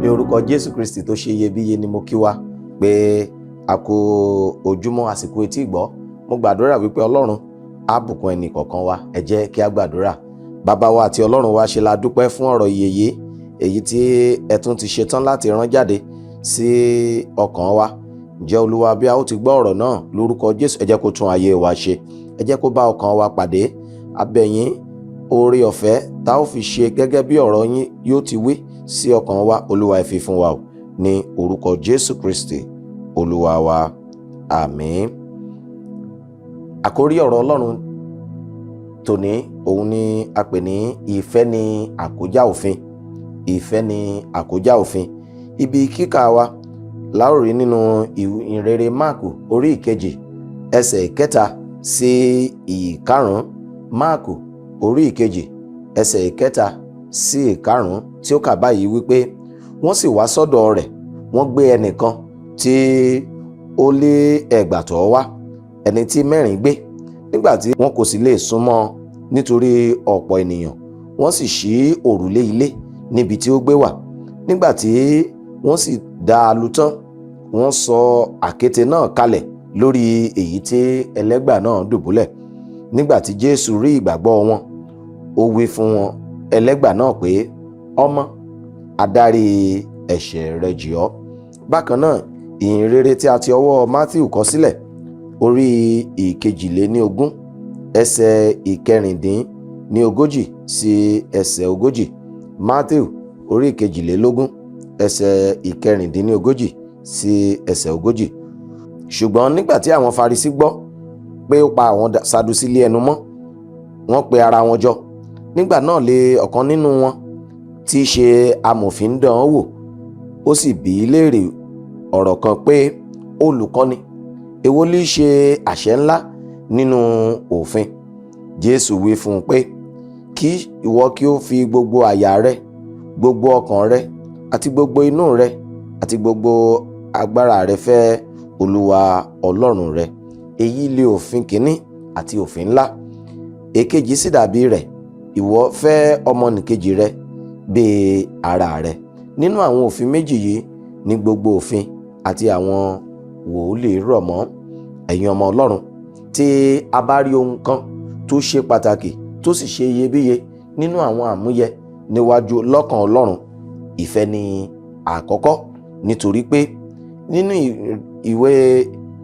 Ní orúkọ Jésù Kristi tó ṣe iyebíye ni mo kí wa pé a kú ojúmọ́ àsìkò etí ìgbọ́. Mo gbàdúrà wípé Ọlọ́run á bùkún ẹnì kọ̀ọ̀kan wa. Ẹ jẹ́ kí a gbàdúrà. Bàbá wa àti Ọlọ́run wa, ṣe la dúpẹ́ fún ọ̀rọ̀ ìyè èyí tí ẹ tún ti ṣetán láti rán jáde sí ọkàn wa. Ǹjẹ́ Olúwa, bí a ó ti gbọ́ ọ̀rọ̀ náà lórúkọ Jésù, ẹ jẹ́ kó tún ayé wa ṣe. Ẹ jẹ́ kó bá ọkàn wa pàdé. A bẹ̀ yín oore ọ̀fẹ́ tá ó fi ṣe gẹ́gẹ́ bí ọ̀rọ̀ yín yóò ti wí sí ọkàn wa, Olúwa ẹ fi fún wa o, ní orúkọ Jésù Kristi Olúwa wa, àmín. Àkórí ọ̀rọ̀ Ọlọ́run tòní òun ni a pè ní ìfẹ́ ni àkójá òfin. Ìfẹ́ ni àkójá òfin. Ibi kíkà wa la ó rí nínú ìhìnrere Máàkù orí ìkejì ẹsẹ̀ ìkẹta sí ìkarùn-ún. Máàkù orí ìkejì ẹsẹ̀ ìkẹta sí ìkarùn-ún, tí ó kà báyìí wípé wọ́n sì wá sọ́dọ̀ rẹ̀, wọ́n gbé ẹnìkan tí ó lé ẹgbàtọ́ wá, ẹni tí mẹ́rin gbé. Nígbà tí wọn kò sì lè súnmọ́ nítorí ọ̀pọ̀ ènìyàn, wọ́n sì ṣí òrùlé ilé níbi tí ó gbé wà. Nígbà tí wọ́n sì dá a lu tán, wọ́n sọ àkéte náà kalẹ̀ lórí èyí tí ẹlẹ́gbà náà dùbúlẹ̀. Nígbà tí Jésù rí ìgbàgbọ́ wọn, ó wí fún wọn ẹlẹ́gbà náà pé, ọmọ, adarí ẹ̀ṣẹ̀ rẹ jì ọ́. Bákan náà, ìhìnrere tí a ti ọwọ́ Mátíù kọ sílẹ̀, orí ìkejìléníogún ẹsẹ̀ ìkẹrìndínlógójì sí ẹsẹ̀ ogójì. Mátíù orí ìkejìlélógún ẹsẹ̀ ìkẹrìndínlógójì sí ẹsẹ̀ ogójì. Ṣùgbọ́n nígbà tí àwọn Farisí gbọ́ pé ó pa àwọn Sadusí lé ẹnu mọ́, wọ́n pe ara wọn jọ. Nígbà náà lé ọ̀kan nínú wọn tí í ṣe amòfin dán án wò, ó sì bi í léèrè ọ̀rọ̀ kan pé, olùkọ́ni, èwo lí ṣe àṣẹ ńlá nínú òfin? Jésù wí fún un pé, kí ìwọ kí ó fi gbogbo àyà rẹ, gbogbo ọkàn rẹ, àti gbogbo inú rẹ, àti gbogbo agbára rẹ fẹ́ Olúwa Ọlọ́run rẹ. Èyí lé òfin kìíní àti òfin ńlá. Èkejì sì dàbí rẹ̀, ìwọ fẹ́ ọmọnìkejì rẹ bí ara rẹ. Nínú àwọn òfin méjì yìí ni gbogbo òfin àti àwọn wòlíì rọ̀ mọ́. Ẹ̀yin ọmọ Ọlọ́run, tí a bá rí ohun kan tó ṣe pàtàkì tó sì ṣe iyebíye nínú àwọn àmúyẹ níwájú lọ́kàn Ọlọ́run, ìfẹ́ ni àkọ́kọ́. Nítorí pé nínú ìwé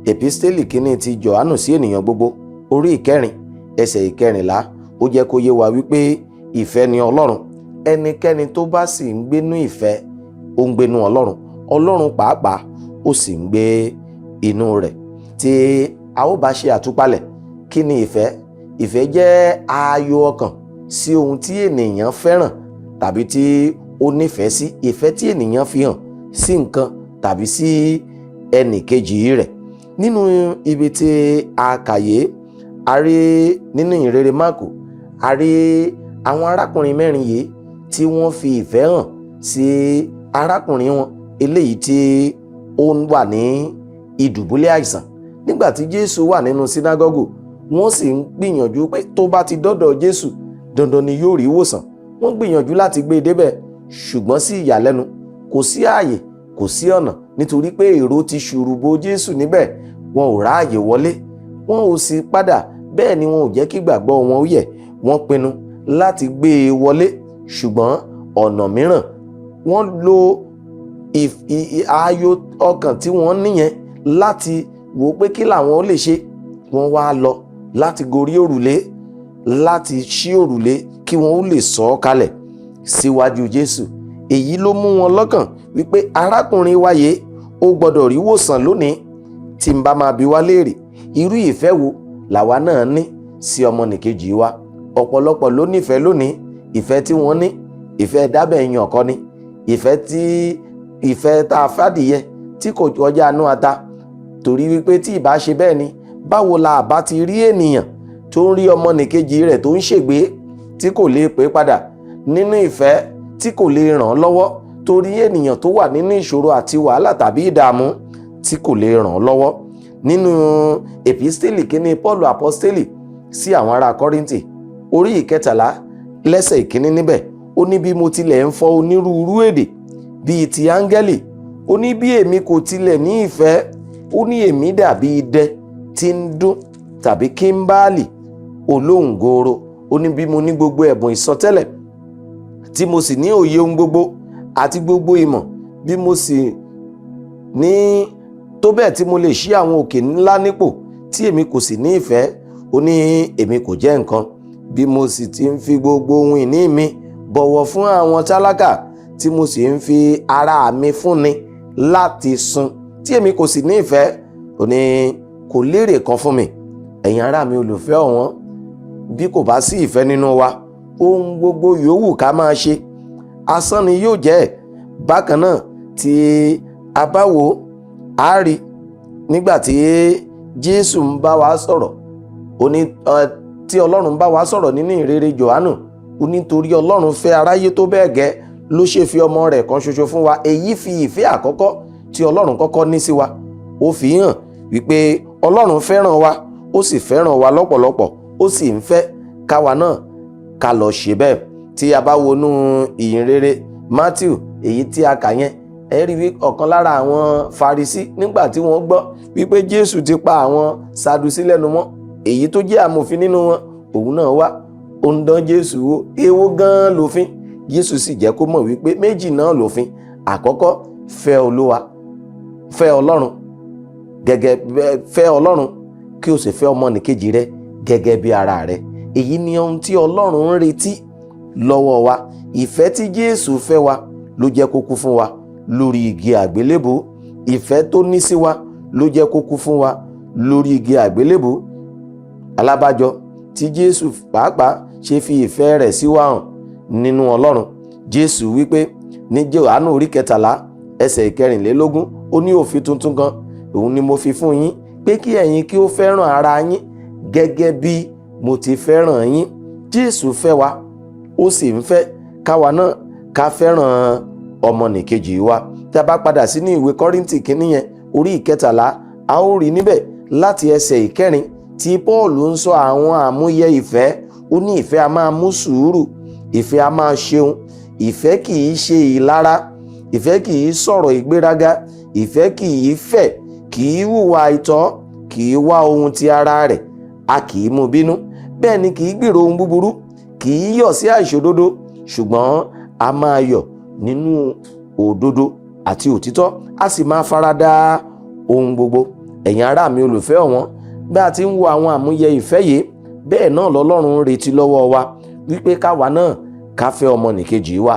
episteli kínní ti Jòhánù sí ènìyàn gbogbo orí ìkẹrin ẹsẹ̀ ìkẹrìnlá, ó jẹ́ kó yé wa wípé ìfẹ́ ni Ọlọ́run. Ẹnikẹ́ni tó bá sì ń gbénú ìfẹ́, ó ń gbénú Ọlọ́run. Ọlọ́run pàápàá ó sì ń gbé inú rẹ̀. Tí a ó bá ṣe àtúpalẹ̀, kí ni ìfẹ́? Ìfẹ́ jẹ́ ààyò ọkàn sí ohun tí ènìyàn fẹ́ràn tàbí tí ó nífẹ̀ẹ́ sí. Ìfẹ́ tí ènìyàn fi hàn sí nǹkan tàbí sí ẹnì kejì rẹ̀. Nínú ibi tí a kàyé, a rí nínú ìhìnrere Máàkù, a rí àwọn arákùnrin mẹ́rin yìí tí wọ́n fi ìfẹ́ hàn sí arákùnrin wọn eléyìí tí ó wà ní ìdùbúlẹ̀ àìsàn. Nígbà tí Jésù wà nínú sínágọ́gù, wọ́n sì ń gbìyànjú pé tó bá ti dọ́dọ̀ Jésù, dandan ni yóò rí ìwòsàn. Wọ́n gbìyànjú láti gbé e débẹ̀, ṣùgbọ́n sí ìyàlẹ́nu, kò sí ààyè, kò sí ọ̀nà, nítorí pé èrò ti ṣùrù bo Jésù níbẹ̀. Wọn ò ráàyè wọlé, wọn ò sì padà, bẹ́ẹ̀ ni wọn ò jẹ́ kí ìgbàgbọ́ wọn ó yẹ̀. Wọ́n pinnu láti gbé e wọlé, ṣùgbọ́n ọ̀nà mìíràn. Wọ́n lo ààyò ọkàn tí wọ́n níyẹn láti wò pé kí làwọn ó lè ṣe. Wọ́n wá lọ láti gorí òrùlé, láti ṣí òrùlé kí wọ́n ó lè sọ̀ ọ́ kalẹ̀ síwájú Jésù. Èyí ló mú wọn lọ́kàn wípé arákùnrin wa yìí ó gbọ́dọ̀ rí ìwòsàn lónìí. Tí n bá máa bi wá léèrè, irú ìfẹ́ wo làwa náà ní sí ọmọnìkejì wa? Ọ̀pọ̀lọpọ̀ ló nífẹ̀ẹ́ lónìí. Ìfẹ́ tí wọ́n ní, ìfẹ́ dábẹ̀ yan ọ̀kan ni. Ìfẹ́ tá a fàdìyẹ tí kò kọjá inú ata. Torí wípé tí ìbá ṣe bẹ́ẹ̀ ni, báwo la bá ti rí ènìyàn tó ń rí ọmọnìkejì rẹ̀ tó ń ṣègbé tí kò lè pè padà nínú ìfẹ́, tí kò lè ràn án lọ́wọ́? Torí ènìyàn tó wà nínú ìṣòro àti wàhálà tàbí ìdààmú tí kò lè ràn án lọ́wọ́. Nínú episteli kínní Paul aposteli sí àwọn ará Kọ́ríńtì orí ìkẹtàlá lẹ́sẹ̀ ìkíní níbẹ̀, ó ní bí mo tilẹ̀ ń fọ onírúurú èdè bíi ti áńgẹ́lì. Ó ní bí èmi kò tilẹ̀ ní ìfẹ́, ó ní èmi dàbí idẹ tí ń dún tàbí kímbálì olóhùn gooro. Ó ní bí mo ní gbogbo ẹ̀bùn ìsọtẹ́lẹ̀ tí mo sì ní òye ohun gbogbo àti gbogbo ìmọ̀, bí mo sì ní tó bẹ́ẹ̀ tí mo lè ṣí àwọn òkè ńlá nípò, tí èmi kò sì ní ìfẹ́, ó ní èmi kò jẹ́ nǹkan. Bí mo sì ti ń fi gbogbo ohun ìní mi bọ̀wọ̀ fún àwọn tálákà, tí mo sì ń fi ara mi fúnni láti sun, tí èmi kò sì ní ìfẹ́, ó ní kò lérè kan fún mi. Ẹ̀yin ará mi olùfẹ́ ọ̀wọ́n, bí kò bá sí ìfẹ́ nínú wa, ohun gbogbo yòówù ká máa ṣe asán ni yóò jẹ́. Bákan náà tí a bá wò á rí nígbà tí Jésù ń bá wa sọ̀rọ̀, ó ní tí Ọlọ́run bá wa sọ̀rọ̀ nínú ìrere Jòhánù, ó ní torí Ọlọ́run fẹ́ aráyé tó bẹ́ẹ̀ gẹ́ ló ṣe fi ọmọ rẹ̀ kan ṣoṣo fún wa. Èyí fi ìfẹ́ àkọ́kọ́ tí Ọlọ́run kọ́kọ́ ní sí wa, ó fi hàn wípé Ọlọ́run fẹ́ràn wa, ó sì fẹ́ràn wa lọ́pọ̀lọpọ̀, ó sì ń fẹ́ káwa náà ká lọ ṣe bẹ́ẹ̀. Tí a bá wọnú ìhìnrere Matthew èyí tí a kà yẹn, ẹ rí wí ọ̀kan lára àwọn Farisí nígbà tí wọ́n gbọ́ wípé Jésù ti pa àwọn Sadusí lẹ́nu mọ́, èyí tó jẹ́ amòfin nínú wọn, òun náà wá, ó ń dán Jésù wò, èwo gan-an lòfin? Jésù sì jẹ́ kó mọ̀ wípé méjì náà lòfin. Àkọ́kọ́, fẹ́ Olúwa, fẹ́ Ọlọ́run fẹ́ Ọlọ́run kí o sì fẹ́ ọmọnìkejì rẹ gẹ́gẹ́ bí ara rẹ. Èyí ni ohun tí Ọlọ́run ń retí lọ́wọ́ wa. Ìfẹ́ tí Jésù fẹ́ wa ló jẹ́ kó kú fún wa lórí igi àgbélébùú. Ìfẹ́ tó ní sí wa ló jẹ́ kó kú fún wa lórí igi àgbélébùú. Alábàjọ tí Jésù pàápàá ṣe fi ìfẹ́ rẹ̀ sí wa hàn nínú Ọlọ́run. Jésù wípé ní Jòhánù orí 13 ẹsẹ̀ 24, ó ní òfin tuntun kan òun ni mo fi fún yín, pé kí ẹ̀yin kí ó fẹ́ràn ara yín gẹ́gẹ́ bí mo ti fẹ́ràn yín. Jésù fẹ́ wa, ó sì ń fẹ́ káwa náà ká fẹ́ràn ọmọnìkejì wa. Tí a bá padà sí ní ìwé Kọ́ríńtì kínní yẹn orí 13, a ó rí níbẹ̀ láti ẹsẹ̀ 4 tí Pọ́ọ̀lù ń sọ àwọn àmúyẹ ìfẹ́. Ó ní ìfẹ́ a máa mú sùúrù, ìfẹ́ a máa ṣeun, ìfẹ́ kì í ṣe ìlara, ìfẹ́ kì í sọ̀rọ̀ ìgbéraga, ìfẹ́ kì í fẹ̀, kì í hùwà àìtọ́, kì í wá ohun ti ara rẹ̀, a kì í mú bínú, bẹ́ẹ̀ ni kì í gbèrò ohun búburú, kì í yọ̀ sí àìṣòdodo, ṣùgbọ́n a máa yọ̀ nínú òdodo àti òtítọ́, a sì máa farada ohun gbogbo. Ẹ̀yin ará mi olùfẹ́ ọ̀wọ́n, bí a ti ń wo àwọn àmúyẹ ìfẹ́ yìí, bẹ́ẹ̀ náà lọ́lọ́run ń retí lọ́wọ́ wa wípé káwa náà ká fẹ́ ọmọnìkejì wa.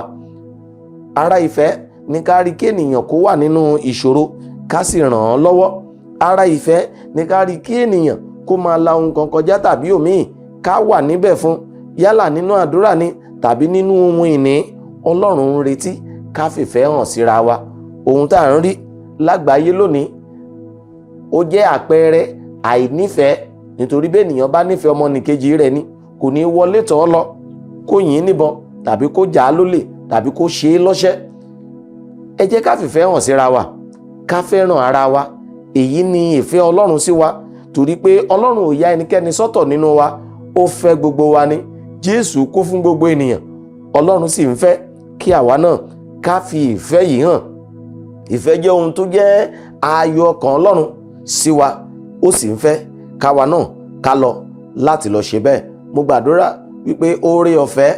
Ara ìfẹ́ ní ká rí kí ènìyàn kó wà nínú ìṣòro ká sì ràn án lọ́wọ́. Ara ìfẹ́ ní ká rí kí ènìyàn kó máa la ohun kan kọjá tàbí òmíì ká wà níbẹ̀ fún, yálà nínú àdúrà ni tàbí nínú ohun ìní. Ọlọ́run ń retí ká fìfẹ́ hàn síra wa. Ohun tá à ń rí lágbàáyé lónìí ó jẹ́ àpẹẹrẹ àìnífẹ̀ẹ́, nítorí bí ènìyàn bá nífẹ̀ẹ́ ọmọnìkejì rẹ̀ ni kò ní wọlé tọ̀ ọ́ lọ kó yìn ín níbọn tàbí kó jà á lólè tàbí kó ṣe é lọ́ṣẹ́. Ẹ jẹ́ ká fìfẹ́ hàn síra wa, ká fẹ́ràn ara wa. Èyí ni ìfẹ́ Ọlọ́run sí wa, torí pé Ọlọ́run ò ya ẹnikẹ́ni sọ́tọ̀ nínú wa, ó fẹ́ gbogbo wa ni. Jésù kú fún gbogbo ènìyàn, Ọlọ́run sì ń fẹ́ kí àwa náà ká fi ìfẹ́ yìí hàn. Ìfẹ́ jẹ́ ohun tó jẹ́ ayọ̀ ọkàn Ọlọ́run sí wa, ó sì ń fẹ́ káwa náà ká lọ láti lọ ṣe bẹ́ẹ̀. Mo gbàdúrà wípé oore ọ̀fẹ́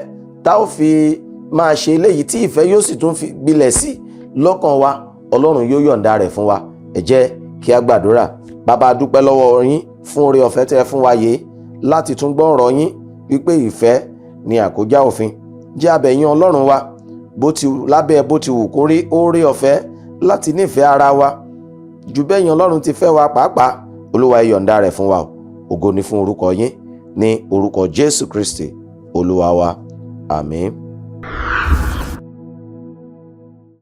tá ó fi máa ṣe eléyìí tí ìfẹ́ yóò sì tún fi gbilẹ̀ sí lọ́kàn wa, Ọlọ́run yóò yọ̀ǹda rẹ̀ fún wa. Ẹ jẹ́ kí a gbàdúrà. Bàbá, dúpẹ́ lọ́wọ́ yín fún oore ọ̀fẹ́ tẹ́ fún wa yìí láti tún gbọ́ ọ̀rọ̀ yín wípé ìfẹ́ ni àkójá òfin. Jẹ́ a bẹ̀ yín Ọlọ́run wa, lábẹ́ bó ti wù kó rí oore ọ̀fẹ́ láti nífẹ̀ẹ́ ara wa jù bẹ́yìn Ọlọ́run ti fẹ́ wa pàápàá. Olúwa ẹ yọ̀ǹda rẹ̀ fún wa. Ògo ni fún orúkọ yín, ní orúkọ Jésù Kristi Olúwa wa. Àmín.